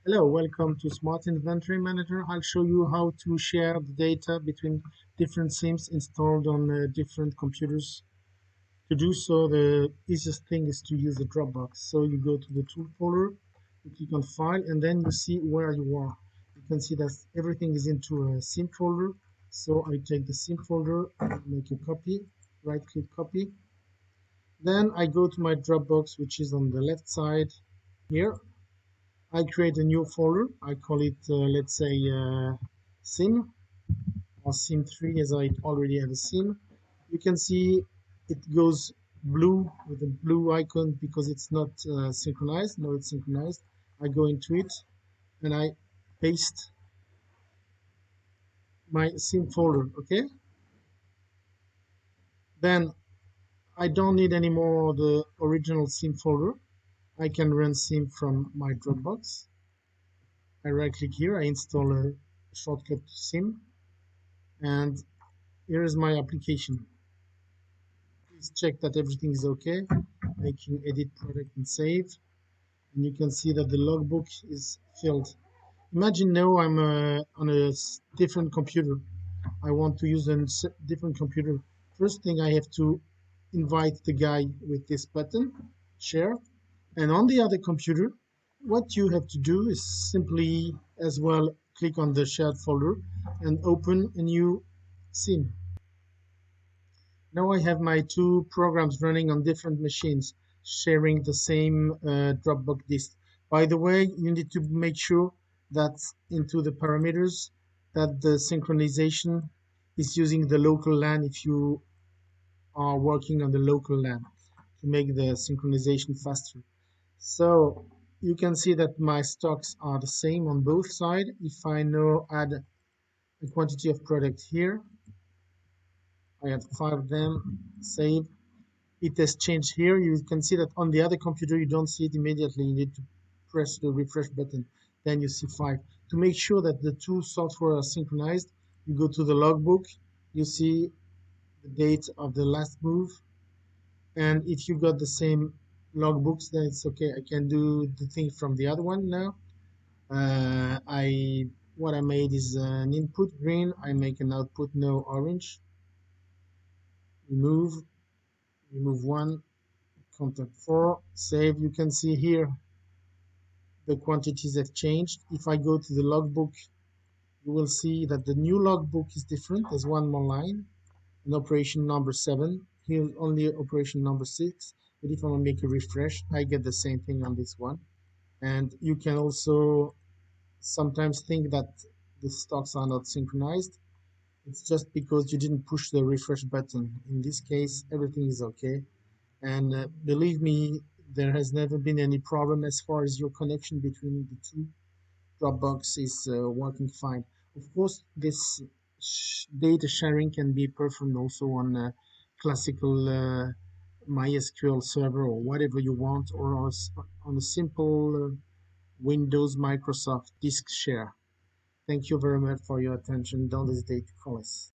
Hello, welcome to Smart Inventory Manager. I'll show you how to share the data between different SIMs installed on different computers. To do so, the easiest thing is to use the Dropbox. So you go to the tool folder, you click on File, and then you see where you are. You can see that everything is into a SIM folder. So I take the SIM folder, make a copy, right-click copy. Then I go to my Dropbox, which is on the left side here. I create a new folder. I call it, let's say, sim or sim3 as I already have a sim. You can see it goes blue with a blue icon because it's not synchronized. No, it's synchronized. I go into it and I paste my sim folder. Okay. Then I don't need anymore the original sim folder. I can run sim from my Dropbox. I right click here. I install a shortcut to sim and here is my application. Please check that everything is okay. I can edit product and save. And you can see that the logbook is filled. Imagine now I'm on a different computer. I want to use a different computer. First thing I have to invite the guy with this button, share. And on the other computer, what you have to do is simply as well click on the shared folder and open a new scene. Now I have my two programs running on different machines, sharing the same Dropbox disk. By the way, you need to make sure that into the parameters that the synchronization is using the local LAN if you are working on the local LAN to make the synchronization faster. So you can see that my stocks are the same on both sides. If I now add a quantity of product here, I have 5 of them, save. It has changed here. You can see that on the other computer, you don't see it immediately. You need to press the refresh button. Then you see 5. To make sure that the two software are synchronized, you go to the logbook. You see the date of the last move. And if you got the same logbooks, then it's okay. I can do the thing from the other one now. What I made is an input green. I make an output no orange. Remove, remove one, contact 4, save. You can see here the quantities have changed. If I go to the logbook, you will see that the new logbook is different. There's one more line, an operation number 7. Here's only operation number 6. But if I want to make a refresh, I get the same thing on this one. And you can also sometimes think that the stocks are not synchronized. It's just because you didn't push the refresh button. In this case, everything is okay. And believe me, there has never been any problem as far as your connection between the two. Dropbox is working fine. Of course, this data sharing can be performed also on a classical MySQL server or whatever you want, or on a simple Windows Microsoft disk share. Thank you very much for your attention. Don't hesitate to call us.